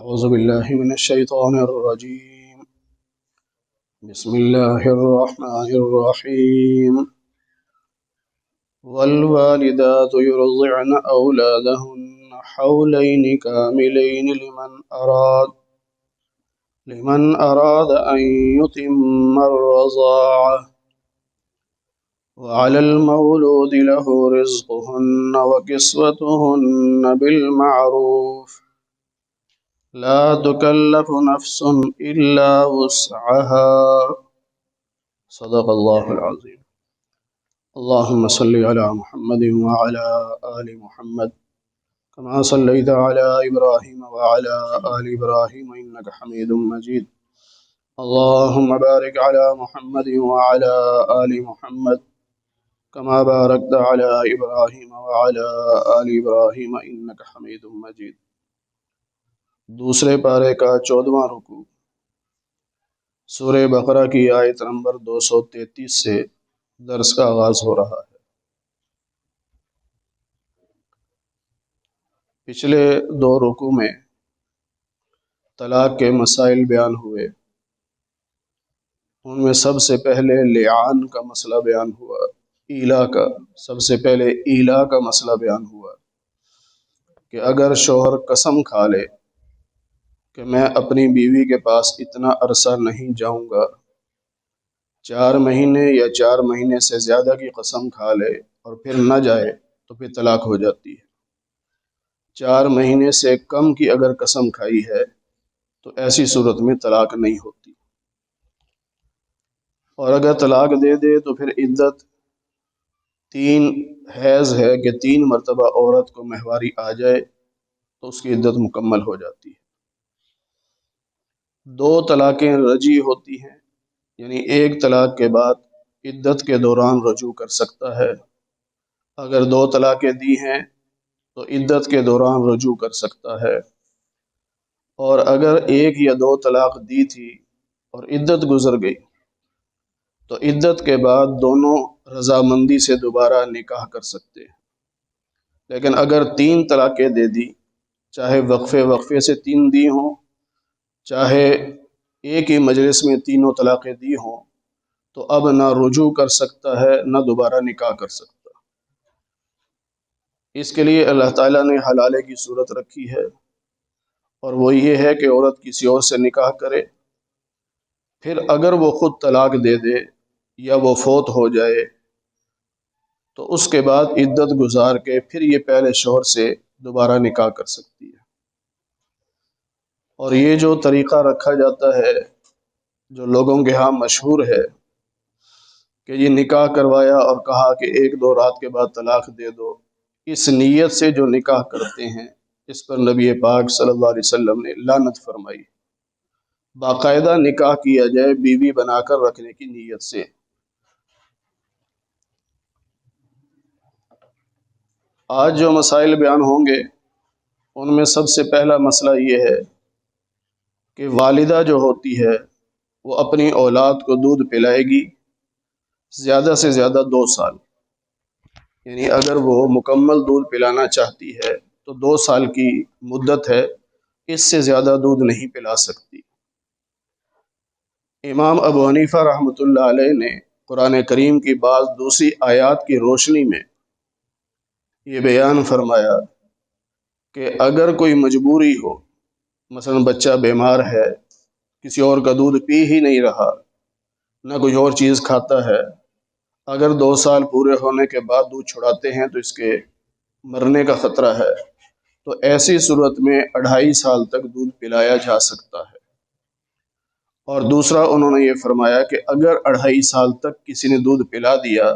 أعوذ بالله من الشيطان الرجيم. بسم الله الرحمن الرحيم. والوالدات يرضعن أولادهن حولين كاملين لمن أراد أن يتم الرضاعة وعلى المولود له رزقهن وكسوتهن بالمعروف لا تكلف نفس إلا وسعها صدق الله العظيم. اللهم صل على محمد وعلى آل محمد كما صليت على إبراهيم وعلى آل إبراهيم إنك حميد مجيد. اللهم بارك على محمد وعلى آل محمد كما باركت على إبراهيم وعلى آل إبراهيم إنك حميد مجيد. دوسرے پارے کا 14واں رکوع سورہ بقرہ کی آیت نمبر 233 سے درس کا آغاز ہو رہا ہے۔ پچھلے 2 رکوع میں طلاق کے مسائل بیان ہوئے، ان میں سب سے پہلے لعان کا مسئلہ بیان ہوا، سب سے پہلے ایلا کا مسئلہ بیان ہوا کہ اگر شوہر قسم کھا لے کہ میں اپنی بیوی کے پاس اتنا عرصہ نہیں جاؤں گا، 4 مہینے یا 4 مہینے سے زیادہ کی قسم کھا لے اور پھر نہ جائے تو پھر طلاق ہو جاتی ہے۔ 4 مہینے سے کم کی اگر قسم کھائی ہے تو ایسی صورت میں طلاق نہیں ہوتی، اور اگر طلاق دے دے تو پھر عدت 3 حیض ہے کہ 3 مرتبہ عورت کو مہواری آ جائے تو اس کی عدت مکمل ہو جاتی ہے۔ 2 طلاقیں رجعی ہوتی ہیں، یعنی ایک طلاق کے بعد عدت کے دوران رجوع کر سکتا ہے۔ اگر 2 طلاقیں دی ہیں تو عدت کے دوران رجوع کر سکتا ہے، اور اگر 1 یا 2 طلاق دی تھی اور عدت گزر گئی تو عدت کے بعد دونوں رضامندی سے دوبارہ نکاح کر سکتے ہیں۔ لیکن اگر 3 طلاقیں دے دی، چاہے وقفے سے 3 دی ہوں، چاہے ایک ہی مجلس میں تینوں طلاقیں دی ہوں، تو اب نہ رجوع کر سکتا ہے نہ دوبارہ نکاح کر سکتا۔ اس کے لیے اللہ تعالیٰ نے حلالے کی صورت رکھی ہے، اور وہ یہ ہے کہ عورت کسی اور سے نکاح کرے، پھر اگر وہ خود طلاق دے دے یا وہ فوت ہو جائے تو اس کے بعد عدت گزار کے پھر یہ پہلے شوہر سے دوبارہ نکاح کر سکتی ہے۔ اور یہ جو طریقہ رکھا جاتا ہے، جو لوگوں کے ہاں مشہور ہے کہ یہ نکاح کروایا اور کہا کہ 1-2 رات کے بعد طلاق دے دو، اس نیت سے جو نکاح کرتے ہیں اس پر نبی پاک صلی اللہ علیہ وسلم نے لعنت فرمائی۔ باقاعدہ نکاح کیا جائے بیوی بنا کر رکھنے کی نیت سے۔ آج جو مسائل بیان ہوں گے ان میں سب سے پہلا مسئلہ یہ ہے کہ والدہ جو ہوتی ہے وہ اپنی اولاد کو دودھ پلائے گی زیادہ سے زیادہ 2 سال، یعنی اگر وہ مکمل دودھ پلانا چاہتی ہے تو 2 سال کی مدت ہے، اس سے زیادہ دودھ نہیں پلا سکتی۔ امام ابو حنیفہ رحمۃ اللہ علیہ نے قرآن کریم کی بعض دوسری آیات کی روشنی میں یہ بیان فرمایا کہ اگر کوئی مجبوری ہو، مثلا بچہ بیمار ہے، کسی اور کا دودھ پی ہی نہیں رہا، نہ کوئی اور چیز کھاتا ہے، اگر 2 سال پورے ہونے کے بعد دودھ چھڑاتے ہیں تو اس کے مرنے کا خطرہ ہے، تو ایسی صورت میں 2.5 سال تک دودھ پلایا جا سکتا ہے۔ اور دوسرا انہوں نے یہ فرمایا کہ اگر 2.5 سال تک کسی نے دودھ پلا دیا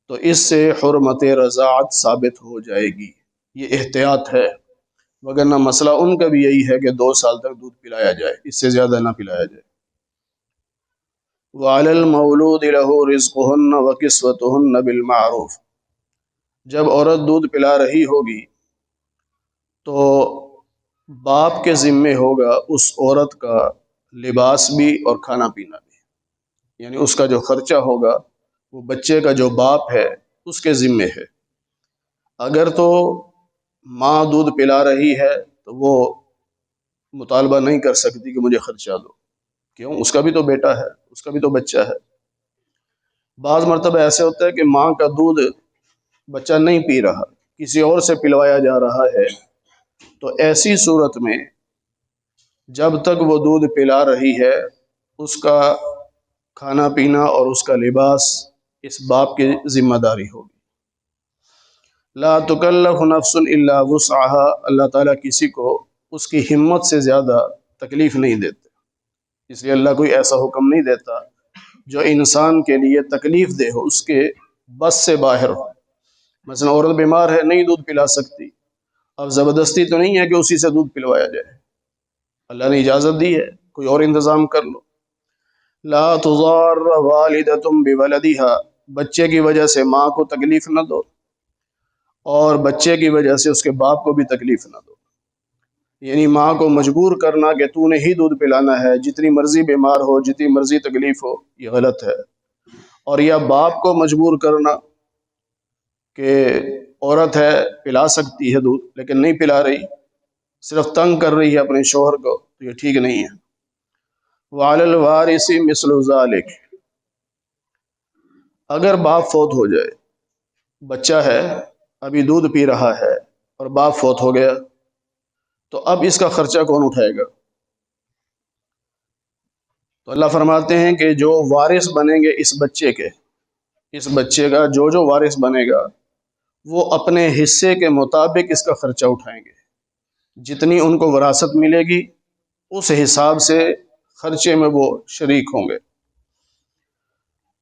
تو اس سے حرمت رضاعت ثابت ہو جائے گی، یہ احتیاط ہے، وگرنہ مسئلہ ان کا بھی یہی ہے کہ 2 سال تک دودھ پلایا جائے، اس سے زیادہ نہ پلایا جائے۔ وَعَلَى الْمَوْلُودِ لَهُ رِزْقُهُنَّ وَكِسْوَتُهُنَّ بِالْمَعْرُوفِ، جب عورت دودھ پلا رہی ہوگی تو باپ کے ذمے ہوگا اس عورت کا لباس بھی اور کھانا پینا بھی، یعنی اس کا جو خرچہ ہوگا وہ بچے کا جو باپ ہے اس کے ذمے ہے۔ اگر تو ماں دودھ پلا رہی ہے تو وہ مطالبہ نہیں کر سکتی کہ مجھے خرچہ دو. کیوں؟ اس کا بھی تو بیٹا ہے، اس کا بھی تو بچہ ہے. بعض مرتبہ ایسے ہوتا ہے کہ ماں کا دودھ بچہ نہیں پی رہا، کسی اور سے پلوایا جا رہا ہے، تو ایسی صورت میں جب تک وہ دودھ پلا رہی ہے اس کا کھانا پینا اور اس کا لباس اس باپ کی ذمہ داری ہوگی. لا تکلف نفس الا وسعها، اللہ تعالیٰ کسی کو اس کی ہمت سے زیادہ تکلیف نہیں دیتے، اس لیے اللہ کوئی ایسا حکم نہیں دیتا جو انسان کے لیے تکلیف دہ ہو، اس کے بس سے باہر ہو. مثلا عورت بیمار ہے، نہیں دودھ پلا سکتی، اب زبردستی تو نہیں ہے کہ اسی سے دودھ پلوایا جائے، اللہ نے اجازت دی ہے، کوئی اور انتظام کر لو. لا تضار والدۃ بولدها، بچے کی وجہ سے ماں کو تکلیف نہ دو اور بچے کی وجہ سے اس کے باپ کو بھی تکلیف نہ دو. یعنی ماں کو مجبور کرنا کہ تو نے ہی دودھ پلانا ہے، جتنی مرضی بیمار ہو، جتنی مرضی تکلیف ہو، یہ غلط ہے. اور یا باپ کو مجبور کرنا کہ عورت ہے پلا سکتی ہے دودھ لیکن نہیں پلا رہی، صرف تنگ کر رہی ہے اپنے شوہر کو، تو یہ ٹھیک نہیں ہے. وعلی الوارث مثل ذلک، اگر باپ فوت ہو جائے، بچہ ہے ابھی دودھ پی رہا ہے اور باپ فوت ہو گیا، تو اب اس کا خرچہ کون اٹھائے گا؟ تو اللہ فرماتے ہیں کہ جو وارث بنیں گے اس بچے کے، اس بچے کا جو وارث بنے گا وہ اپنے حصے کے مطابق اس کا خرچہ اٹھائیں گے. جتنی ان کو وراثت ملے گی اس حساب سے خرچے میں وہ شریک ہوں گے.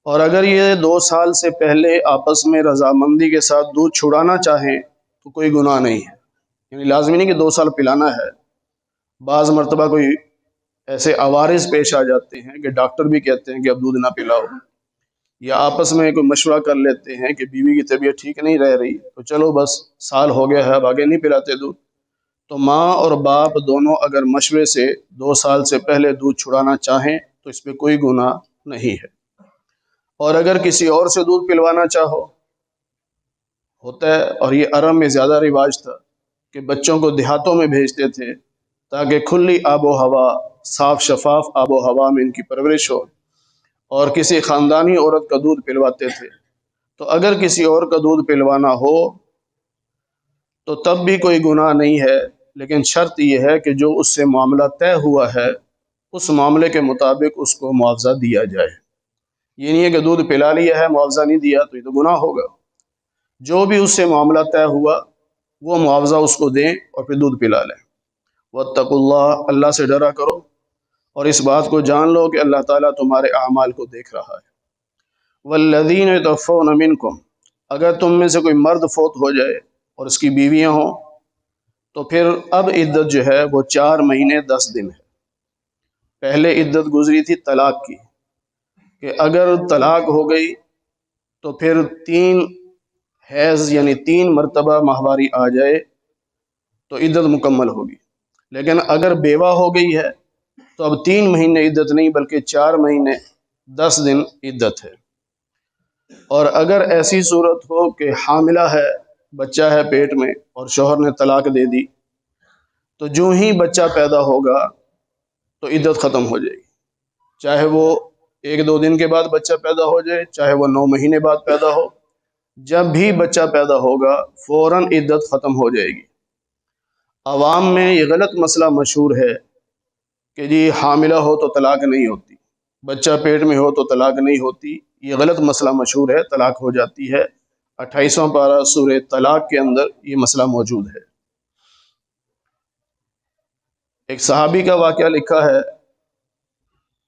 اور اگر یہ 2 سال سے پہلے آپس میں رضامندی کے ساتھ دودھ چھڑانا چاہیں تو کوئی گناہ نہیں ہے. یعنی لازمی نہیں کہ 2 سال پلانا ہے. بعض مرتبہ کوئی ایسے عوارض پیش آ جاتے ہیں کہ ڈاکٹر بھی کہتے ہیں کہ اب دودھ نہ پلاؤ، یا آپس میں کوئی مشورہ کر لیتے ہیں کہ بیوی کی طبیعت ٹھیک نہیں رہ رہی تو چلو بس سال ہو گیا ہے اب آگے نہیں پلاتے دودھ. تو ماں اور باپ دونوں اگر مشورے سے 2 سال سے پہلے دودھ چھڑانا چاہیں تو اس پہ کوئی گناہ نہیں ہے. اور اگر کسی اور سے دودھ پلوانا چاہو، ہوتا ہے، اور یہ عرب میں زیادہ رواج تھا کہ بچوں کو دیہاتوں میں بھیجتے تھے تاکہ کھلی آب و ہوا، صاف شفاف آب و ہوا میں ان کی پرورش ہو، اور کسی خاندانی عورت کا دودھ پلواتے تھے. تو اگر کسی اور کا دودھ پلوانا ہو تو تب بھی کوئی گناہ نہیں ہے، لیکن شرط یہ ہے کہ جو اس سے معاملہ طے ہوا ہے اس معاملے کے مطابق اس کو معاوضہ دیا جائے. یہ نہیں ہے کہ دودھ پلا لیا ہے معاوضہ نہیں دیا تو یہ تو گناہ ہوگا. جو بھی اس سے معاملہ طے ہوا وہ معاوضہ اس کو دیں اور پھر دودھ پلا لیں. واتقوا اللہ، اللہ سے ڈرا کرو اور اس بات کو جان لو کہ اللہ تعالیٰ تمہارے اعمال کو دیکھ رہا ہے. والذین یتوفون منکم، اگر تم میں سے کوئی مرد فوت ہو جائے اور اس کی بیویاں ہوں تو پھر اب عدت جو ہے وہ 4 مہینے 10 دن ہے. پہلے عدت گزری تھی طلاق کی کہ اگر طلاق ہو گئی تو پھر 3 حیض یعنی 3 مرتبہ ماہواری آ جائے تو عدت مکمل ہوگی. لیکن اگر بیوہ ہو گئی ہے تو اب 3 مہینے عدت نہیں بلکہ 4 مہینے 10 دن عدت ہے. اور اگر ایسی صورت ہو کہ حاملہ ہے، بچہ ہے پیٹ میں اور شوہر نے طلاق دے دی، تو جو ہی بچہ پیدا ہوگا تو عدت ختم ہو جائے گی، چاہے وہ 1-2 دن کے بعد بچہ پیدا ہو جائے، چاہے وہ 9 مہینے بعد پیدا ہو. جب بھی بچہ پیدا ہوگا فوراً عدت ختم ہو جائے گی. عوام میں یہ غلط مسئلہ مشہور ہے کہ جی حاملہ ہو تو طلاق نہیں ہوتی، بچہ پیٹ میں ہو تو طلاق نہیں ہوتی. یہ غلط مسئلہ مشہور ہے، طلاق ہو جاتی ہے. 28واں پارہ سورہ طلاق کے اندر یہ مسئلہ موجود ہے. ایک صحابی کا واقعہ لکھا ہے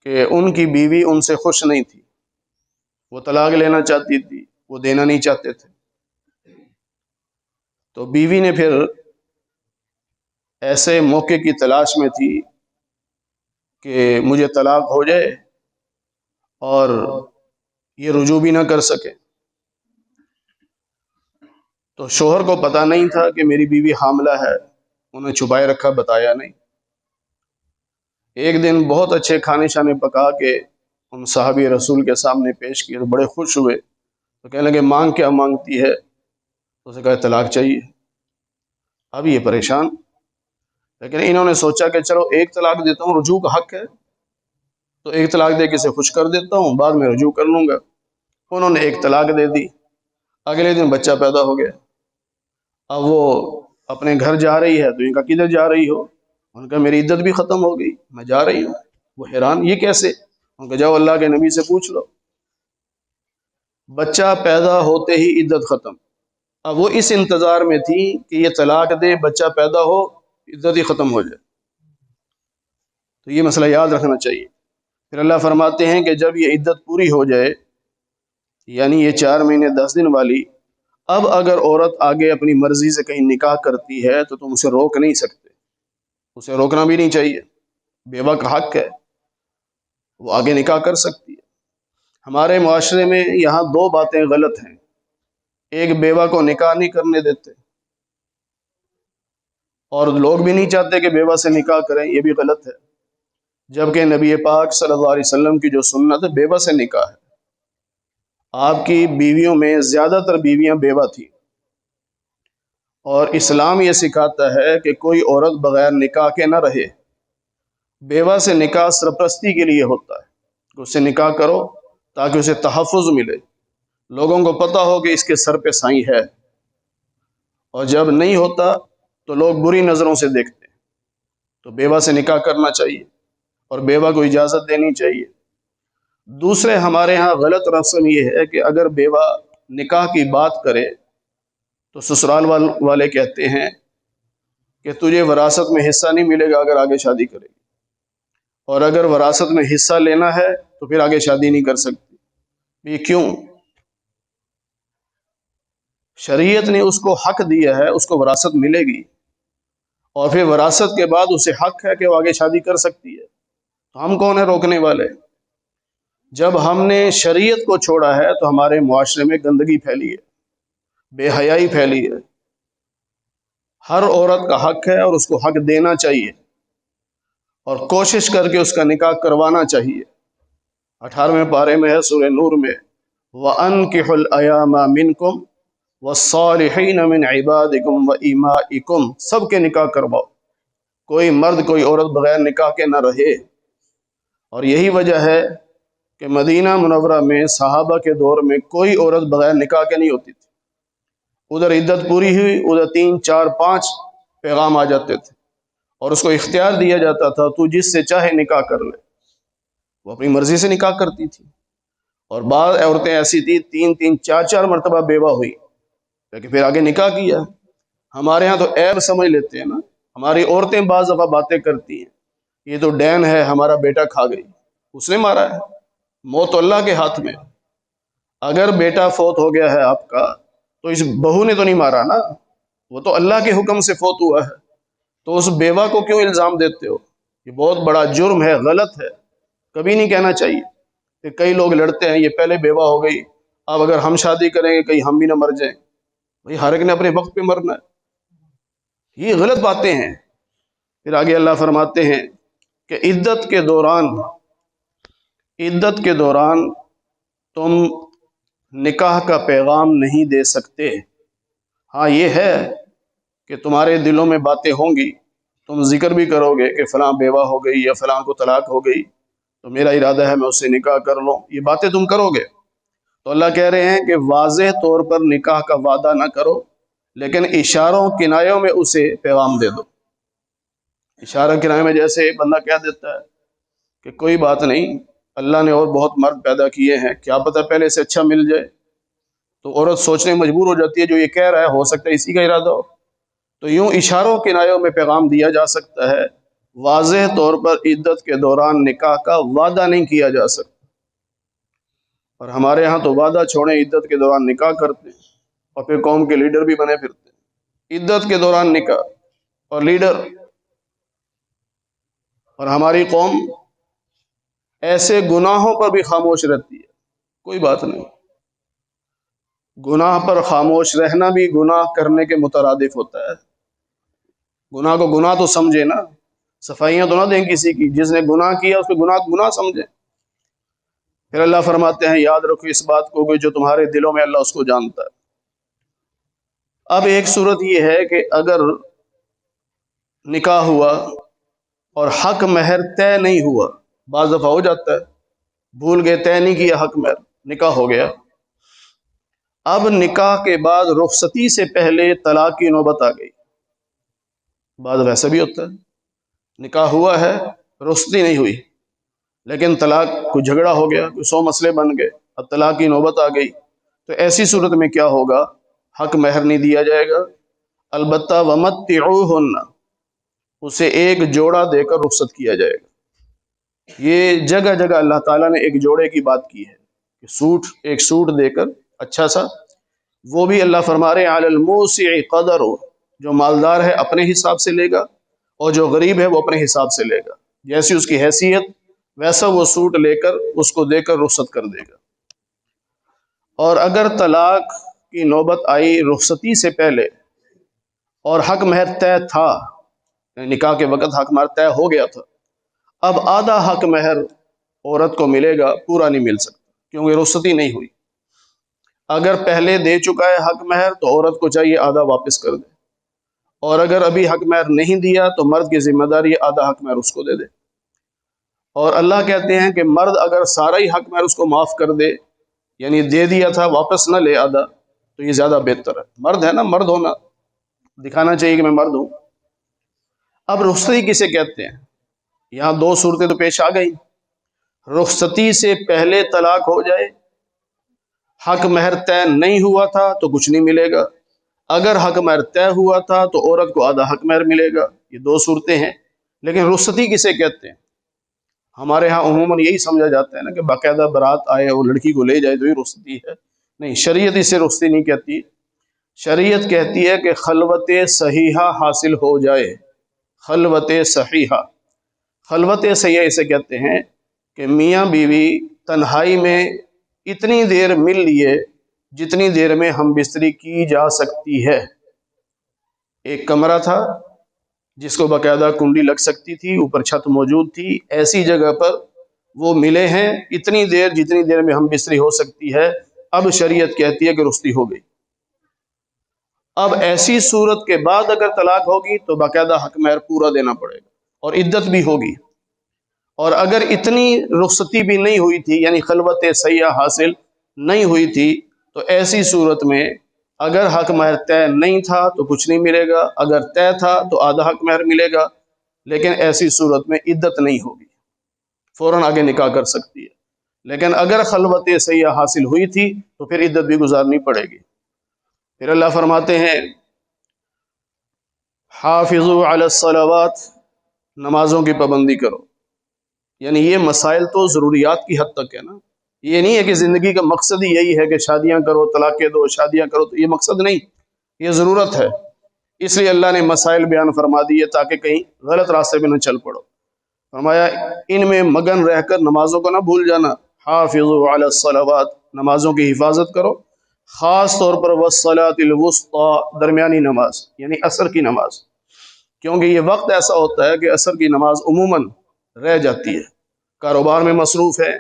کہ ان کی بیوی ان سے خوش نہیں تھی، وہ طلاق لینا چاہتی تھی، وہ دینا نہیں چاہتے تھے. تو بیوی نے پھر ایسے موقع کی تلاش میں تھی کہ مجھے طلاق ہو جائے اور یہ رجوع بھی نہ کر سکے. تو شوہر کو پتہ نہیں تھا کہ میری بیوی حاملہ ہے، انہیں چھپائے رکھا، بتایا نہیں. ایک دن بہت اچھے کھانے شانے پکا کے ان صحابی رسول کے سامنے پیش کیے تو بڑے خوش ہوئے. تو کہنے لگے مانگ کیا مانگتی ہے؟ تو اسے کہا طلاق چاہیے. اب یہ پریشان لیکن انہوں نے سوچا کہ چلو ایک طلاق دیتا ہوں، رجوع کا حق ہے تو ایک طلاق دے کے اسے خوش کر دیتا ہوں، بعد میں رجوع کر لوں گا۔ انہوں نے ایک طلاق دے دی، اگلے دن بچہ پیدا ہو گیا۔ اب وہ اپنے گھر جا رہی ہے تو ان کا کدھر جا رہی ہو؟ ان کا میری عدت بھی ختم ہو گئی، میں جا رہی ہوں۔ وہ حیران، یہ کیسے؟ ان کا جاؤ اللہ کے نبی سے پوچھ لو۔ بچہ پیدا ہوتے ہی عدت ختم۔ اب وہ اس انتظار میں تھی کہ یہ طلاق دے، بچہ پیدا ہو، عدت ہی ختم ہو جائے۔ تو یہ مسئلہ یاد رکھنا چاہیے۔ پھر اللہ فرماتے ہیں کہ جب یہ عدت پوری ہو جائے، یعنی یہ 4 مہینے 10 دن والی، اب اگر عورت آگے اپنی مرضی سے کہیں نکاح کرتی ہے تو تم اسے روک نہیں سکتے، اسے روکنا بھی نہیں چاہیے، بیوہ کا حق ہے، وہ آگے نکاح کر سکتی ہے۔ ہمارے معاشرے میں یہاں 2 باتیں غلط ہیں۔ ایک، بیوہ کو نکاح نہیں کرنے دیتے، اور لوگ بھی نہیں چاہتے کہ بیوہ سے نکاح کریں، یہ بھی غلط ہے۔ جبکہ نبی پاک صلی اللہ علیہ وسلم کی جو سنت ہے بیوہ سے نکاح ہے۔ آپ کی بیویوں میں زیادہ تر بیویاں بیوہ تھیں، اور اسلام یہ سکھاتا ہے کہ کوئی عورت بغیر نکاح کے نہ رہے۔ بیوہ سے نکاح سرپرستی کے لیے ہوتا ہے کہ اس سے نکاح کرو تاکہ اسے تحفظ ملے، لوگوں کو پتہ ہو کہ اس کے سر پہ سائیں ہے، اور جب نہیں ہوتا تو لوگ بری نظروں سے دیکھتے ہیں۔ تو بیوہ سے نکاح کرنا چاہیے اور بیوہ کو اجازت دینی چاہیے۔ دوسرے، ہمارے ہاں غلط رسم یہ ہے کہ اگر بیوہ نکاح کی بات کرے تو سسرال والے کہتے ہیں کہ تجھے وراثت میں حصہ نہیں ملے گا اگر آگے شادی کرے گی، اور اگر وراثت میں حصہ لینا ہے تو پھر آگے شادی نہیں کر سکتی۔ یہ کیوں؟ شریعت نے اس کو حق دیا ہے، اس کو وراثت ملے گی، اور پھر وراثت کے بعد اسے حق ہے کہ وہ آگے شادی کر سکتی ہے۔ تو ہم کون ہیں روکنے والے؟ جب ہم نے شریعت کو چھوڑا ہے تو ہمارے معاشرے میں گندگی پھیلی ہے، بے حیائی پھیلی ہے۔ ہر عورت کا حق ہے اور اس کو حق دینا چاہیے، اور کوشش کر کے اس کا نکاح کروانا چاہیے۔ 18ویں پارے میں ہے سورہ نور میں، وَأَنكِحُوا الْأَيَامَ مِنكُمْ وَالصَّالِحِينَ مِنْ عِبَادِكُمْ وَإِمَائِكُمْ، سب کے نکاح کرواؤ، کوئی مرد کوئی عورت بغیر نکاح کے نہ رہے۔ اور یہی وجہ ہے کہ مدینہ منورہ میں صحابہ کے دور میں کوئی عورت بغیر نکاح کے نہیں ہوتی تھی۔ ادھر عدت پوری ہوئی، ادھر 3 4 5 پیغام آ جاتے تھے، اور اس کو اختیار دیا جاتا تھا تو جس سے چاہے نکاح کر لے۔ وہ اپنی مرضی سے نکاح کرتی تھی، اور بعض عورتیں ایسی تھی 3 3 4 4 مرتبہ بیوہ ہوئی لیکن پھر آگے نکاح کیا۔ ہمارے ہاں تو عیب سمجھ لیتے ہیں نا، ہماری عورتیں بعض دفعہ باتیں کرتی ہیں، یہ تو ڈین ہے، ہمارا بیٹا کھا گئی، اس نے مارا ہے، موت تو اللہ کے ہاتھ میں۔ اگر بیٹا فوت ہو گیا ہے آپ کا تو اس بہو نے تو نہیں مارا نا، وہ تو اللہ کے حکم سے فوت ہوا ہے، تو اس بیوہ کو کیوں الزام دیتے ہو؟ یہ بہت بڑا جرم ہے، غلط ہے، کبھی نہیں کہنا چاہیے۔ کہ کئی لوگ لڑتے ہیں، یہ پہلے بیوہ ہو گئی، اب اگر ہم شادی کریں گے کہیں ہم بھی نہ مر جائیں۔ بھائی ہر ایک نے اپنے وقت پہ مرنا ہے، یہ غلط باتیں ہیں۔ پھر آگے اللہ فرماتے ہیں کہ عدت کے دوران تم نکاح کا پیغام نہیں دے سکتے۔ ہاں یہ ہے کہ تمہارے دلوں میں باتیں ہوں گی، تم ذکر بھی کرو گے کہ فلاں بیوہ ہو گئی یا فلاں کو طلاق ہو گئی تو میرا ارادہ ہے میں اس سے نکاح کر لوں، یہ باتیں تم کرو گے۔ تو اللہ کہہ رہے ہیں کہ واضح طور پر نکاح کا وعدہ نہ کرو، لیکن اشاروں کنایوں میں اسے پیغام دے دو۔ اشارہ کنایوں میں جیسے بندہ کہہ دیتا ہے کہ کوئی بات نہیں، اللہ نے اور بہت مرد پیدا کیے ہیں، کیا پتہ پہلے سے اچھا مل جائے، تو عورت سوچنے مجبور ہو جاتی ہے جو یہ کہہ رہا ہے ہو سکتا ہے اسی کا ارادہ ہو۔ تو یوں اشاروں کنایوں میں پیغام دیا جا سکتا ہے، واضح طور پر عدت کے دوران نکاح کا وعدہ نہیں کیا جا سکتا۔ اور ہمارے ہاں تو وعدہ چھوڑیں، عدت کے دوران نکاح کرتے ہیں اور پھر قوم کے لیڈر بھی بنے پھرتے ہیں۔ عدت کے دوران نکاح اور لیڈر، اور ہماری قوم ایسے گناہوں پر بھی خاموش رہتی ہے، کوئی بات نہیں۔ گناہ پر خاموش رہنا بھی گناہ کرنے کے مترادف ہوتا ہے۔ گناہ کو گناہ تو سمجھے نا، صفائیاں تو نہ دیں کسی کی، جس نے گناہ کیا اس کو گناہ سمجھیں۔ پھر اللہ فرماتے ہیں یاد رکھو اس بات کو کہ جو تمہارے دلوں میں اللہ اس کو جانتا ہے۔ اب ایک صورت یہ ہے کہ اگر نکاح ہوا اور حق مہر طے نہیں ہوا، بعض دفعہ ہو جاتا ہے، بھول گئے طے نہیں کیا حق مہر، نکاح ہو گیا، اب نکاح کے بعد رخصتی سے پہلے طلاق کی نوبت آ گئی، بعض ویسا بھی ہوتا ہے نکاح ہوا ہے رخصتی نہیں ہوئی لیکن طلاق کوئی جھگڑا ہو گیا، کوئی 100 مسئلے بن گئے، اب طلاق کی نوبت آ گئی، تو ایسی صورت میں کیا ہوگا؟ حق مہر نہیں دیا جائے گا، البتہ ومتعوہن، اسے ایک جوڑا دے کر رخصت کیا جائے گا۔ یہ جگہ جگہ اللہ تعالیٰ نے ایک جوڑے کی بات کی ہے کہ ایک سوٹ دے کر اچھا سا، وہ بھی اللہ فرما رہے ہیں علی الموسع قدر، جو مالدار ہے اپنے حساب سے لے گا اور جو غریب ہے وہ اپنے حساب سے لے گا، جیسی اس کی حیثیت ویسا وہ سوٹ لے کر اس کو دے کر رخصت کر دے گا۔ اور اگر طلاق کی نوبت آئی رخصتی سے پہلے اور حق مہر طے تھا، نکاح کے وقت حق مہر طے ہو گیا تھا، اب آدھا حق مہر عورت کو ملے گا، پورا نہیں مل سکتا کیونکہ رخصتی نہیں ہوئی۔ اگر پہلے دے چکا ہے حق مہر تو عورت کو چاہیے آدھا واپس کر دے، اور اگر ابھی حق مہر نہیں دیا تو مرد کی ذمہ داری آدھا حق مہر اس کو دے دے۔ اور اللہ کہتے ہیں کہ مرد اگر سارا ہی حق مہر اس کو معاف کر دے، یعنی دے دیا تھا واپس نہ لے آدھا، تو یہ زیادہ بہتر ہے۔ مرد ہے نا، مرد ہونا دکھانا چاہیے کہ میں مرد ہوں۔ اب رخصتی کسے کہتے ہیں؟ یہاں دو صورتیں تو پیش آ گئی، رخصتی سے پہلے طلاق ہو جائے، حق مہر طے نہیں ہوا تھا تو کچھ نہیں ملے گا، اگر حق مہر طے ہوا تھا تو عورت کو آدھا حق مہر ملے گا، یہ دو صورتیں ہیں۔ لیکن رخصتی کسے کہتے ہیں؟ ہمارے ہاں عموماً یہی سمجھا جاتا ہے نا کہ باقاعدہ بارات آئے اور لڑکی کو لے جائے تو یہ رخصتی ہے، نہیں، شریعت اسے رخصتی نہیں کہتی، شریعت کہتی ہے کہ خلوت صحیحہ حاصل ہو جائے، خلوت صحیحہ، خلوت صحیحہ اسے کہتے ہیں کہ میاں بیوی تنہائی میں اتنی دیر مل لیے جتنی دیر میں ہم بستری کی جا سکتی ہے، ایک کمرہ تھا جس کو باقاعدہ کنڈی لگ سکتی تھی، اوپر چھت موجود تھی، ایسی جگہ پر وہ ملے ہیں اتنی دیر جتنی دیر میں ہم بستری ہو سکتی ہے، اب شریعت کہتی ہے کہ رخصتی ہو گئی۔ اب ایسی صورت کے بعد اگر طلاق ہوگی تو باقاعدہ حق مہر پورا دینا پڑے گا اور عدت بھی ہوگی، اور اگر اتنی رخصتی بھی نہیں ہوئی تھی یعنی خلوت صحیحہ حاصل نہیں ہوئی تھی تو ایسی صورت میں اگر حق مہر طے نہیں تھا تو کچھ نہیں ملے گا، اگر طے تھا تو آدھا حق مہر ملے گا، لیکن ایسی صورت میں عدت نہیں ہوگی، فوراً آگے نکاح کر سکتی ہے۔ لیکن اگر خلوت صحیحہ حاصل ہوئی تھی تو پھر عدت بھی گزارنی پڑے گی۔ پھر اللہ فرماتے ہیں حافظوا علی الصلوات، نمازوں کی پابندی کرو، یعنی یہ مسائل تو ضروریات کی حد تک ہے نا، یہ نہیں ہے کہ زندگی کا مقصد ہی یہی ہے کہ شادیاں کرو، طلاقیں دو، شادیاں کرو، تو یہ مقصد نہیں، یہ ضرورت ہے، اس لیے اللہ نے مسائل بیان فرما دیے تاکہ کہیں غلط راستے پہ نہ چل پڑو۔ فرمایا ان میں مگن رہ کر نمازوں کو نہ بھول جانا، حافظوا علی الصلوات، نمازوں کی حفاظت کرو، خاص طور پر والصلاۃ الوسطی، درمیانی نماز یعنی عصر کی نماز، کیونکہ یہ وقت ایسا ہوتا ہے کہ عصر کی نماز عموماً رہ جاتی ہے، کاروبار میں مصروف ہے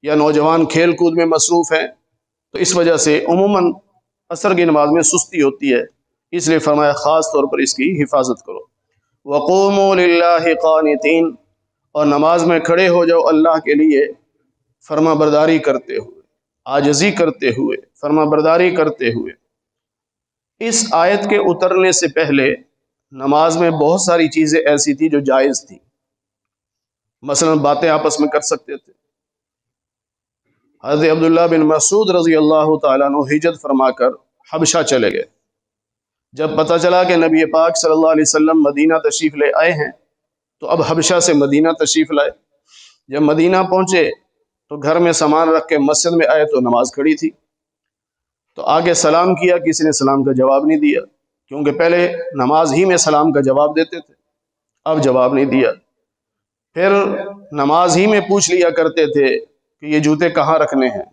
یا نوجوان کھیل کود میں مصروف ہیں، تو اس وجہ سے عموماً عصر کی نماز میں سستی ہوتی ہے، اس لیے فرمایا خاص طور پر اس کی حفاظت کرو۔ وقوموا للہ قانتین، اور نماز میں کھڑے ہو جاؤ اللہ کے لیے فرما برداری کرتے ہوئے، عاجزی کرتے ہوئے، فرما برداری کرتے ہوئے۔ اس آیت کے اترنے سے پہلے نماز میں بہت ساری چیزیں ایسی تھی جو جائز تھی، مثلا باتیں آپس میں کر سکتے تھے۔ حضرت عبداللہ بن مسعود رضی اللہ تعالیٰ عنہ ہجرت فرما کر حبشہ چلے گئے، جب پتہ چلا کہ نبی پاک صلی اللہ علیہ وسلم مدینہ تشریف لے آئے ہیں تو اب حبشہ سے مدینہ تشریف لائے۔ جب مدینہ پہنچے تو گھر میں سامان رکھ کے مسجد میں آئے تو نماز کھڑی تھی، تو آگے سلام کیا، کسی نے سلام کا جواب نہیں دیا، کیونکہ پہلے نماز ہی میں سلام کا جواب دیتے تھے، اب جواب نہیں دیا۔ پھر نماز ہی میں پوچھ لیا کرتے تھے کہ یہ جوتے کہاں رکھنے ہیں،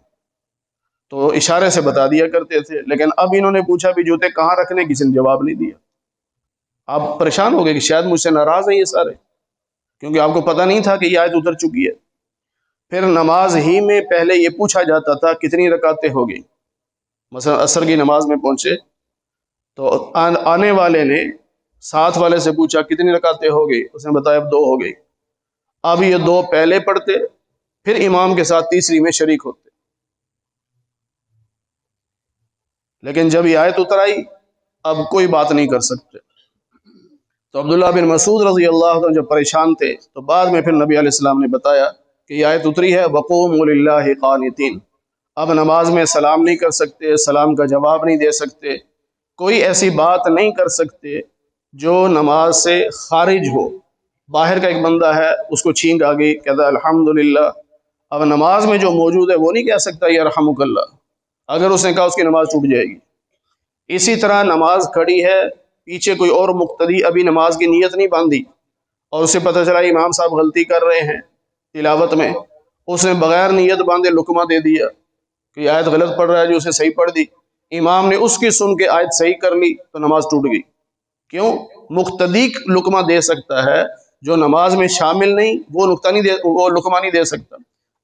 تو اشارے سے بتا دیا کرتے تھے، لیکن اب انہوں نے پوچھا بھی جوتے کہاں رکھنے، کسی نے جواب نہیں دیا۔ آپ پریشان ہو گئے کہ شاید مجھ سے ناراض ہیں یہ سارے، کیونکہ آپ کو پتہ نہیں تھا کہ یہ آیت اتر چکی ہے۔ پھر نماز ہی میں پہلے یہ پوچھا جاتا تھا کتنی رکعتیں ہوگی، مثلا عصر کی نماز میں پہنچے تو آنے والے نے ساتھ والے سے پوچھا کتنی رکعتیں ہو گئی، اس نے بتایا اب 2 ہو گئی۔ اب یہ 2 پہلے پڑھتے، پھر امام کے ساتھ تیسری میں شریک ہوتے، لیکن جب یہ آیت اتر آئی اب کوئی بات نہیں کر سکتے۔ تو عبداللہ بن مسعود رضی اللہ عنہ جب پریشان تھے تو بعد میں پھر نبی علیہ السلام نے بتایا کہ یہ آیت اتری ہے وَقُومُوا لِلَّهِ قَانِتِينَ، اب نماز میں سلام نہیں کر سکتے، سلام کا جواب نہیں دے سکتے، کوئی ایسی بات نہیں کر سکتے جو نماز سے خارج ہو۔ باہر کا ایک بندہ ہے، اس کو چھینک آ گئی، کہتا ہے الحمدللہ، اب نماز میں جو موجود ہے وہ نہیں کہہ سکتا یرحمک اللہ، اگر اس نے کہا اس کی نماز ٹوٹ جائے گی۔ اسی طرح نماز کھڑی ہے، پیچھے کوئی اور مقتدی ابھی نماز کی نیت نہیں باندھی اور اسے پتہ چلا امام صاحب غلطی کر رہے ہیں تلاوت میں، اس نے بغیر نیت باندھے لقمہ دے دیا کہ یہ آیت غلط پڑھ رہا ہے، جو اسے صحیح پڑھ دی، امام نے اس کی سن کے آیت صحیح کر لی تو نماز ٹوٹ گئی۔ کیوں؟ مقتدی لقمہ دے سکتا ہے، جو نماز میں شامل نہیں وہ لقمہ نہیں دے سکتا۔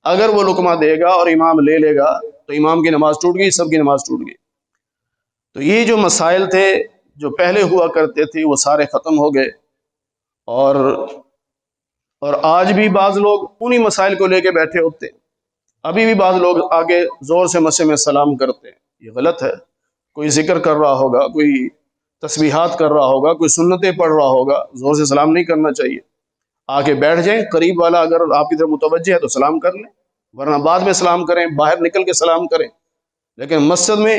اگر وہ لقمہ دے گا اور امام لے لے گا تو امام کی نماز ٹوٹ گئی، سب کی نماز ٹوٹ گئی۔ تو یہ جو مسائل تھے جو پہلے ہوا کرتے تھے وہ سارے ختم ہو گئے، اور آج بھی بعض لوگ انہی مسائل کو لے کے بیٹھے ہوتے ہیں۔ ابھی بھی بعض لوگ آگے زور سے مسجد میں سلام کرتے ہیں، یہ غلط ہے۔ کوئی ذکر کر رہا ہوگا، کوئی تسبیحات کر رہا ہوگا، کوئی سنتیں پڑھ رہا ہوگا، زور سے سلام نہیں کرنا چاہیے۔ آ کے بیٹھ جائیں، قریب والا اگر آپ کی طرف متوجہ ہے تو سلام کر لیں، ورنہ بعد میں سلام کریں، باہر نکل کے سلام کریں، لیکن مسجد میں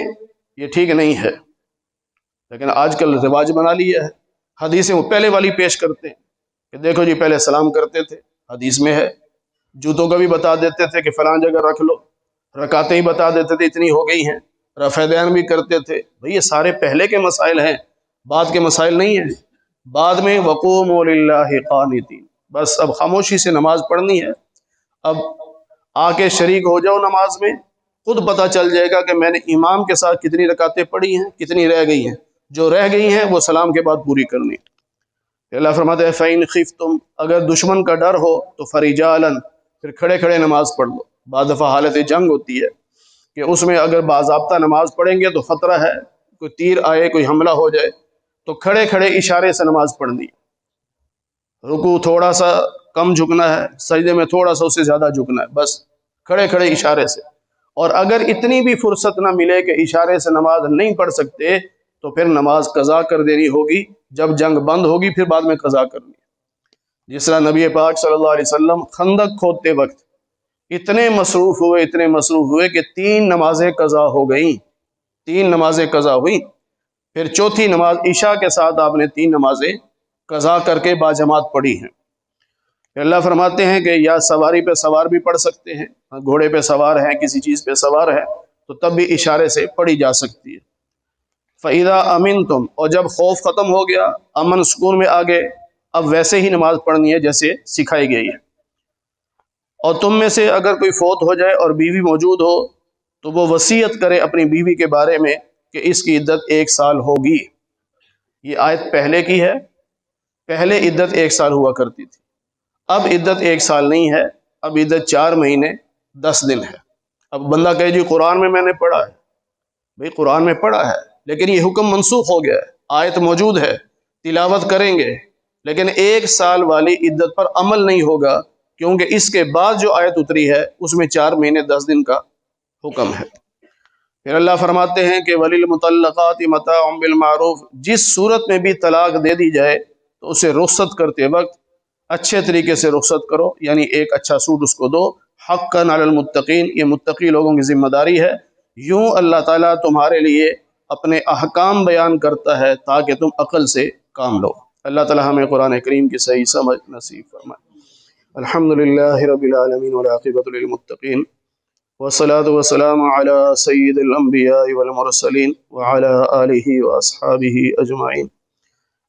یہ ٹھیک نہیں ہے۔ لیکن آج کل رواج بنا لیا ہے، حدیثیں وہ پہلے والی پیش کرتے ہیں کہ دیکھو جی پہلے سلام کرتے تھے، حدیث میں ہے۔ جوتوں کا بھی بتا دیتے تھے کہ فلاں جگہ رکھ لو، رکعتیں ہی بتا دیتے تھے اتنی ہو گئی ہیں، رفع دین بھی کرتے تھے۔ بھئی یہ سارے پہلے کے مسائل ہیں، بعد کے مسائل نہیں ہیں۔ بعد میں وَقُومُوا لِلَّهِ قَانِتِينَ، بس اب خاموشی سے نماز پڑھنی ہے۔ اب آ کے شریک ہو جاؤ نماز میں، خود پتہ چل جائے گا کہ میں نے امام کے ساتھ کتنی رکعتیں پڑھی ہیں، کتنی رہ گئی ہیں۔ جو رہ گئی ہیں وہ سلام کے بعد پوری کرنی۔ اللہ فرماتا ہے فَإِنْ خِفْتُمْ، اگر دشمن کا ڈر ہو تو فَرِجَالًا، پھر کھڑے کھڑے نماز پڑھ لو۔ بعض دفعہ حالت جنگ ہوتی ہے کہ اس میں اگر باضابطہ نماز پڑھیں گے تو خطرہ ہے کوئی تیر آئے، کوئی حملہ ہو جائے، تو کھڑے کھڑے اشارے سے نماز پڑھنی۔ رکوع تھوڑا سا کم جھکنا ہے، سجدے میں تھوڑا سا اس سے زیادہ جھکنا ہے، بس کھڑے کھڑے اشارے سے۔ اور اگر اتنی بھی فرصت نہ ملے کہ اشارے سے نماز نہیں پڑھ سکتے تو پھر نماز قضا کر دینی ہوگی، جب جنگ بند ہوگی پھر بعد میں قضا کرنی۔ جس طرح نبی پاک صلی اللہ علیہ وسلم خندق کھودتے وقت اتنے مصروف ہوئے کہ 3 نمازیں قضا ہو گئیں، 3 نمازیں قضا ہوئیں، پھر چوتھی نماز عشاء کے ساتھ آپ نے 3 نمازیں قضا کر کے باجماعت پڑھی ہیں۔ پھر اللہ فرماتے ہیں کہ یا سواری پہ سوار بھی پڑھ سکتے ہیں، گھوڑے پہ سوار ہیں، کسی چیز پہ سوار ہے تو تب بھی اشارے سے پڑھی جا سکتی ہے۔ فَإِذَا أَمِنْتُمْ، اور جب خوف ختم ہو گیا، امن سکون میں آ گئے، اب ویسے ہی نماز پڑھنی ہے جیسے سکھائی گئی ہے۔ اور تم میں سے اگر کوئی فوت ہو جائے اور بیوی موجود ہو تو وہ وصیت کرے اپنی بیوی کے بارے میں کہ اس کی عدت 1 سال ہوگی۔ یہ آیت پہلے کی ہے، پہلے عدت 1 سال ہوا کرتی تھی، اب عدت 1 سال نہیں ہے، اب عدت 4 مہینے 10 دن ہے۔ اب بندہ کہے جی قرآن میں نے پڑھا ہے، بھئی قرآن میں پڑھا ہے لیکن یہ حکم منسوخ ہو گیا ہے، آیت موجود ہے، تلاوت کریں گے، لیکن 1 سال والی عدت پر عمل نہیں ہوگا، کیونکہ اس کے بعد جو آیت اتری ہے اس میں 4 مہینے 10 دن کا حکم ہے۔ پھر اللہ فرماتے ہیں کہ وَلِلْمُطَلَّقَاتِ مَتَاعٌ بِالْمَعْرُوفِ، جس صورت میں بھی طلاق دے دی جائے تو اسے رخصت کرتے وقت اچھے طریقے سے رخصت کرو، یعنی ایک اچھا سوٹ اس کو دو۔ حقاً علی المتقین، یہ متقی لوگوں کی ذمہ داری ہے۔ یوں اللہ تعالیٰ تمہارے لیے اپنے احکام بیان کرتا ہے تاکہ تم عقل سے کام لو۔ اللہ تعالیٰ ہمیں قرآن کریم کی صحیح سمجھ نصیب فرمائے۔ الحمدللہ رب العالمین والعاقبۃ للمتقین والصلاة والسلام علی سید الانبیاء والمرسلین وعلی آلہ واصحابہ اجمعین۔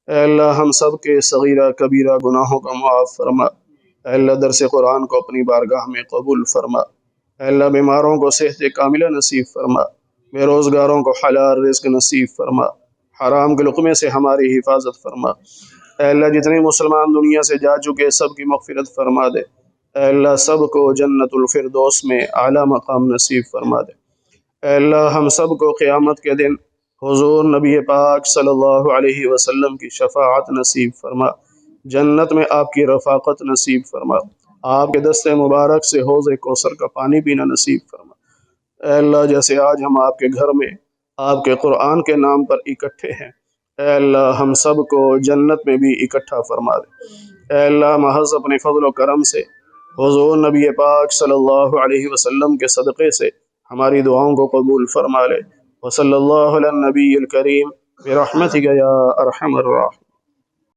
اے اللہ ہم سب کے صغیرہ کبیرہ گناہوں کا معاف فرما۔ اے اللہ درس قرآن کو اپنی بارگاہ میں قبول فرما۔ اے اللہ بیماروں کو صحت کاملہ نصیب فرما، بے روزگاروں کو حلال رزق نصیب فرما، حرام کے لقمے سے ہماری حفاظت فرما۔ اے اللہ جتنے مسلمان دنیا سے جا چکے سب کی مغفرت فرما دے۔ اے اللہ سب کو جنت الفردوس میں اعلیٰ مقام نصیب فرما دے۔ اے اللہ ہم سب کو قیامت کے دن حضور نبی پاک صلی اللہ علیہ وسلم کی شفاعت نصیب فرما، جنت میں آپ کی رفاقت نصیب فرما، آپ کے دست مبارک سے حوض کوثر کا پانی پینا نصیب فرما۔ اے اللہ، جیسے آج ہم آپ کے گھر میں آپ کے قرآن کے نام پر اکٹھے ہیں، اے اللہ ہم سب کو جنت میں بھی اکٹھا فرما دے۔ اے اللہ، محض اپنے فضل و کرم سے حضور نبی پاک صلی اللہ علیہ وسلم کے صدقے سے ہماری دعاؤں کو قبول فرما لے۔ وصلی اللہ علی النبی الکریم برحمتک یا ارحم الراحمین۔